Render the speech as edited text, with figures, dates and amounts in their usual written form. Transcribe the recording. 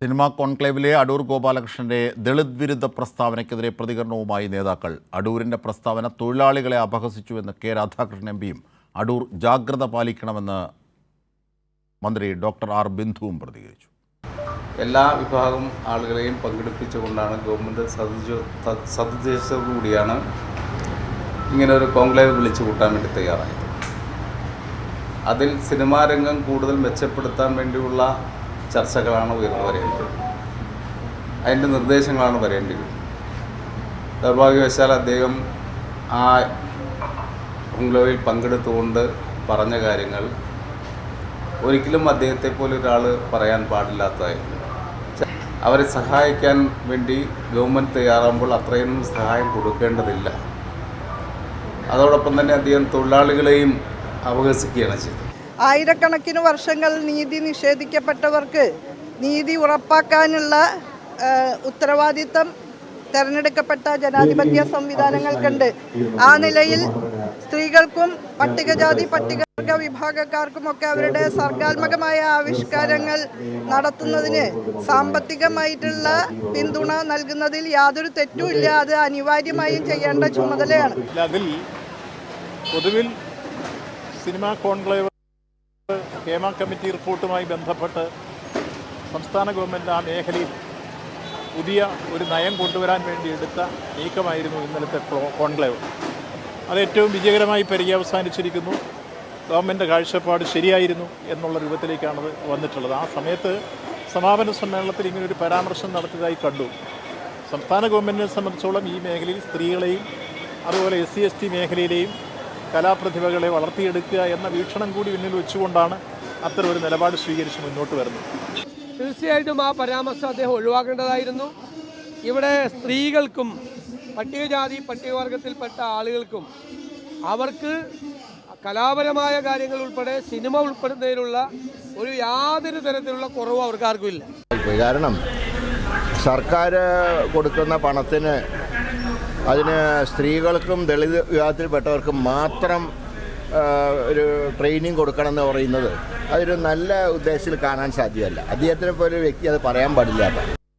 Cinema കോൺക്ലേവിലെ Adoor ഗോപാലകൃഷ്ണന്റെ Dalit വിരുദ്ധ പ്രസ്താവനയ്ക്കെതിരെ പ്രതികരണവുമായി നേതാക്കൾ. അടൂരിന്റെ പ്രസ്താവന തൊഴിലാളികളെ അപഹസിച്ചുവെന്ന് കെ രാധാകൃഷ്ണൻ എംപിയും അടൂർ ജാഗ്രത പാലിക്കണമെന്ന് മന്ത്രി ഡോക്ടർ ആർ ബിന്ദുവും പ്രതികരിച്ചു. എല്ലാ വിഭാഗം ആളുകളെയും പങ്കെടുപ്പിച്ചുകൊണ്ടാണ് ഗവൺമെൻറ് സതുദ്ദേശത്തോടുകൂടിയാണ് ഇങ്ങനെ ഒരു കോൺക്ലേവ് വിളിച്ചു കൂട്ടാൻ വേണ്ടി തയ്യാറായത്. അതിൽ സിനിമാ രംഗം കൂടുതൽ മെച്ചപ്പെടുത്താൻ വേണ്ടിയുള്ള ചർച്ചകളാണ് ഉയർന്നു വരേണ്ടത്, അതിൻ്റെ നിർദ്ദേശങ്ങളാണ് വരേണ്ടത്. ദൗർഭാഗ്യവശാൽ അദ്ദേഹം ആ കോൺക്ലേവിൽ പങ്കെടുത്തുകൊണ്ട് പറഞ്ഞ കാര്യങ്ങൾ ഒരിക്കലും അദ്ദേഹത്തെ പോലെ ഒരാൾ പറയാൻ പാടില്ലാത്തതായിരുന്നു. അവരെ സഹായിക്കാൻ വേണ്ടി ഗവൺമെൻറ് തയ്യാറാകുമ്പോൾ അത്രയൊന്നും സഹായം കൊടുക്കേണ്ടതില്ല. അതോടൊപ്പം തന്നെ അദ്ദേഹം തൊഴിലാളികളെയും അപഹസിക്കുകയാണ് ചെയ്തത്. ആയിരക്കണക്കിന് വർഷങ്ങൾ നീതി നിഷേധിക്കപ്പെട്ടവർക്ക് നീതി ഉറപ്പാക്കാനുള്ള ഉത്തരവാദിത്തം തിരഞ്ഞെടുക്കപ്പെട്ട ജനാധിപത്യ സംവിധാനങ്ങൾക്കുണ്ട്. ആ നിലയിൽ സ്ത്രീകൾക്കും പട്ടികജാതി പട്ടികവർഗ വിഭാഗക്കാർക്കുമൊക്കെ അവരുടെ സർഗാത്മകമായ ആവിഷ്കാരങ്ങൾ നടത്തുന്നതിന് സാമ്പത്തികമായിട്ടുള്ള പിന്തുണ നൽകുന്നതിൽ യാതൊരു തെറ്റുമില്ല. അത് അനിവാര്യമായും ചെയ്യേണ്ട ചുമതലയാണ്. അതിൽ പൊതുവിൽ സിനിമാ കോൺക്ലേവ് ഹേമ കമ്മിറ്റി റിപ്പോർട്ടുമായി ബന്ധപ്പെട്ട് സംസ്ഥാന ഗവൺമെൻറ് ആ മേഖലയിൽ പുതിയ ഒരു നയം കൊണ്ടുവരാൻ വേണ്ടി എടുത്ത നീക്കമായിരുന്നു ഇന്നലത്തെ കോൺക്ലേവ്. അത് ഏറ്റവും വിജയകരമായി പര്യവസാനിച്ചിരിക്കുന്നു. ഗവൺമെൻറ് കാഴ്ചപ്പാട് ശരിയായിരുന്നു എന്നുള്ള രൂപത്തിലേക്കാണത് വന്നിട്ടുള്ളത്. ആ സമയത്ത് സമാപന സമ്മേളനത്തിൽ ഇങ്ങനൊരു പരാമർശം നടത്തിയതായി കണ്ടു. സംസ്ഥാന ഗവൺമെൻറ്റിനെ സംബന്ധിച്ചോളം ഈ മേഖലയിൽ സ്ത്രീകളെയും അതുപോലെ SC/ST മേഖലയിലെയും കലാപ്രതിഭകളെ വളർത്തിയെടുക്കുക എന്ന വീക്ഷണം കൂടി മുന്നിൽ വെച്ചുകൊണ്ടാണ് അത്തരം ഒരു നിലപാട് സ്വീകരിച്ച് മുന്നോട്ട് വരുന്നത്. തീർച്ചയായിട്ടും ആ പരാമർശം അദ്ദേഹം ഒഴിവാക്കേണ്ടതായിരുന്നു. ഇവിടെ സ്ത്രീകൾക്കും പട്ടികജാതി പട്ടികവർഗത്തിൽപ്പെട്ട ആളുകൾക്കും അവർക്ക് കലാപരമായ കാര്യങ്ങൾ ഉൾപ്പെടെ സിനിമ ഉൾപ്പെടുന്നതിനുള്ള ഒരു യാതൊരു തരത്തിലുള്ള കുറവും അവർക്കാർക്കും ഇല്ല. കാരണം സർക്കാർ കൊടുക്കുന്ന പണത്തിന് അതിന് സ്ത്രീകൾക്കും ദളിത് വിഭാഗത്തിൽപ്പെട്ടവർക്കും മാത്രം ഒരു ട്രെയിനിങ് കൊടുക്കണമെന്ന് പറയുന്നത് അതൊരു നല്ല ഉദ്ദേശത്തിൽ കാണാൻ സാധ്യമല്ല. അദ്ദേഹത്തിനെ പോലെ ഒരു വ്യക്തി അത് പറയാൻ പാടില്ലാത്ത